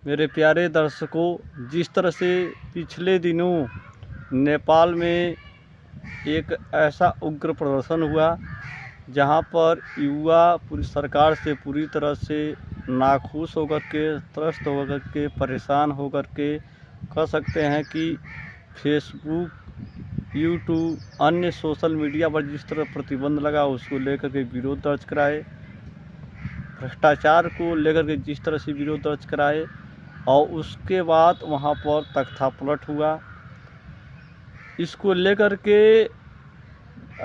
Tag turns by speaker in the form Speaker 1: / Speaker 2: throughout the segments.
Speaker 1: मेरे प्यारे दर्शकों, जिस तरह से पिछले दिनों नेपाल में एक ऐसा उग्र प्रदर्शन हुआ जहां पर युवा पूरी सरकार से पूरी तरह से नाखुश होकर के, त्रस्त होकर के, परेशान होकर के कह सकते हैं कि फेसबुक, यूट्यूब, अन्य सोशल मीडिया पर जिस तरह प्रतिबंध लगा उसको लेकर के विरोध दर्ज कराए, भ्रष्टाचार को लेकर के जिस तरह से विरोध दर्ज कराए और उसके बाद वहाँ पर तख्तापलट हुआ। इसको लेकर के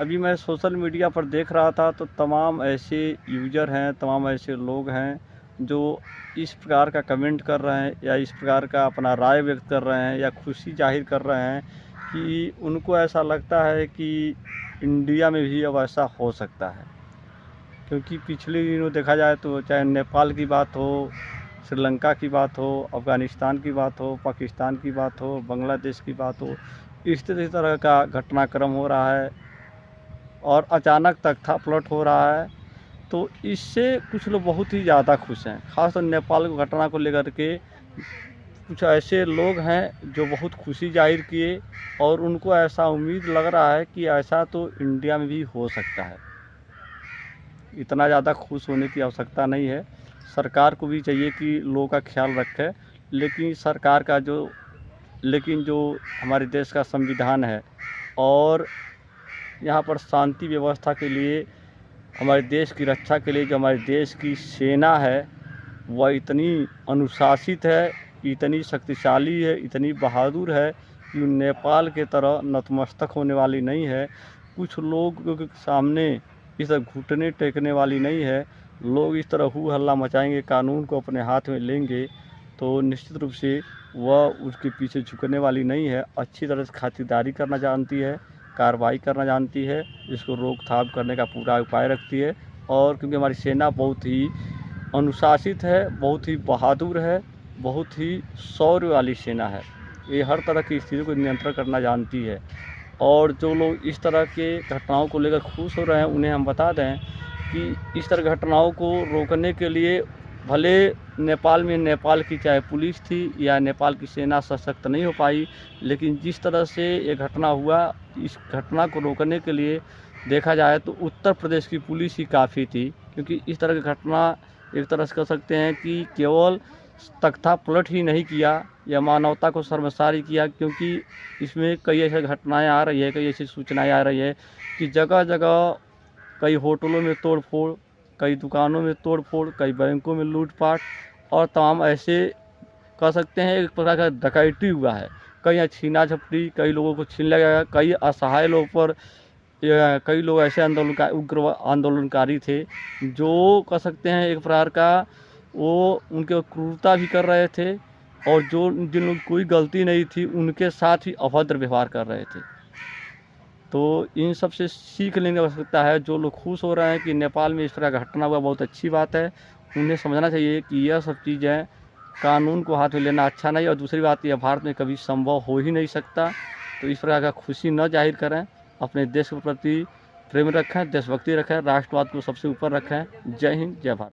Speaker 1: अभी मैं सोशल मीडिया पर देख रहा था तो तमाम ऐसे यूज़र हैं, तमाम ऐसे लोग हैं जो इस प्रकार का कमेंट कर रहे हैं या इस प्रकार का अपना राय व्यक्त कर रहे हैं या खुशी जाहिर कर रहे हैं कि उनको ऐसा लगता है कि इंडिया में भी अब ऐसा हो सकता है। क्योंकि पिछले दिनों देखा जाए तो चाहे नेपाल की बात हो, श्रीलंका की बात हो, अफ़गानिस्तान की बात हो, पाकिस्तान की बात हो, बांग्लादेश की बात हो, इस तरह का घटनाक्रम हो रहा है और अचानक तख्तापलट हो रहा है। तो इससे कुछ लोग बहुत ही ज़्यादा खुश हैं। ख़ासतौर नेपाल की घटना को लेकर के कुछ ऐसे लोग हैं जो बहुत खुशी जाहिर किए और उनको ऐसा उम्मीद लग रहा है कि ऐसा तो इंडिया में भी हो सकता है। इतना ज़्यादा खुश होने की आवश्यकता नहीं है। सरकार को भी चाहिए कि लोगों का ख्याल रखे, लेकिन सरकार का जो हमारे देश का संविधान है और यहाँ पर शांति व्यवस्था के लिए, हमारे देश की रक्षा के लिए जो हमारे देश की सेना है वह इतनी अनुशासित है, इतनी शक्तिशाली है, इतनी बहादुर है कि नेपाल के तरह नतमस्तक होने वाली नहीं है। कुछ लोग के सामने इस तरह घुटने टेकने वाली नहीं है। लोग इस तरह हू हल्ला मचाएंगे, कानून को अपने हाथ में लेंगे तो निश्चित रूप से वह उसके पीछे झुकने वाली नहीं है। अच्छी तरह से खातिरदारी करना जानती है, कार्रवाई करना जानती है, इसको रोकथाम करने का पूरा उपाय रखती है। और क्योंकि हमारी सेना बहुत ही अनुशासित है, बहुत ही बहादुर है, बहुत ही शौर्य वाली सेना है, ये हर तरह की स्थितियों को नियंत्रण करना जानती है। और जो लोग इस तरह के घटनाओं को लेकर खुश हो रहे हैं उन्हें हम बता दें कि इस तरह घटनाओं को रोकने के लिए भले नेपाल में नेपाल की चाहे पुलिस थी या नेपाल की सेना सशक्त नहीं हो पाई, लेकिन जिस तरह से ये घटना हुआ, इस घटना को रोकने के लिए देखा जाए तो उत्तर प्रदेश की पुलिस ही काफ़ी थी। क्योंकि इस तरह की घटना एक तरह से कह सकते हैं कि केवल तख्तापलट ही नहीं किया या मानवता को शर्मसार किया, क्योंकि इसमें कई ऐसी घटनाएं आ रही है, कई ऐसी सूचनाएं आ रही है कि जगह जगह कई होटलों में तोड़फोड़, कई दुकानों में तोड़फोड़, कई बैंकों में लूटपाट और तमाम ऐसे कह सकते हैं एक प्रकार का डकैती हुआ है। कई छीना झपटी, कई लोगों को छीन लिया गया, कई असहाय लोगों पर कई लोग ऐसे उग्र आंदोलनकारी थे जो कह सकते हैं एक प्रकार का वो उनके क्रूरता भी कर रहे थे और जिन लोग कोई गलती नहीं थी उनके साथ ही अभद्र व्यवहार कर रहे थे। तो इन सब से सीख लेने की आवश्यकता है। जो लोग खुश हो रहे हैं कि नेपाल में इस तरह का घटना हुआ, बहुत अच्छी बात है। उन्हें समझना चाहिए कि यह सब चीज़ें कानून को हाथ में लेना अच्छा नहीं, और दूसरी बात यह भारत में कभी संभव हो ही नहीं सकता। तो इस प्रकार का खुशी न जाहिर करें, अपने देश के प्रति प्रेम रखें, देशभक्ति रखें, राष्ट्रवाद को सबसे ऊपर रखें। जय हिंद, जय भारत।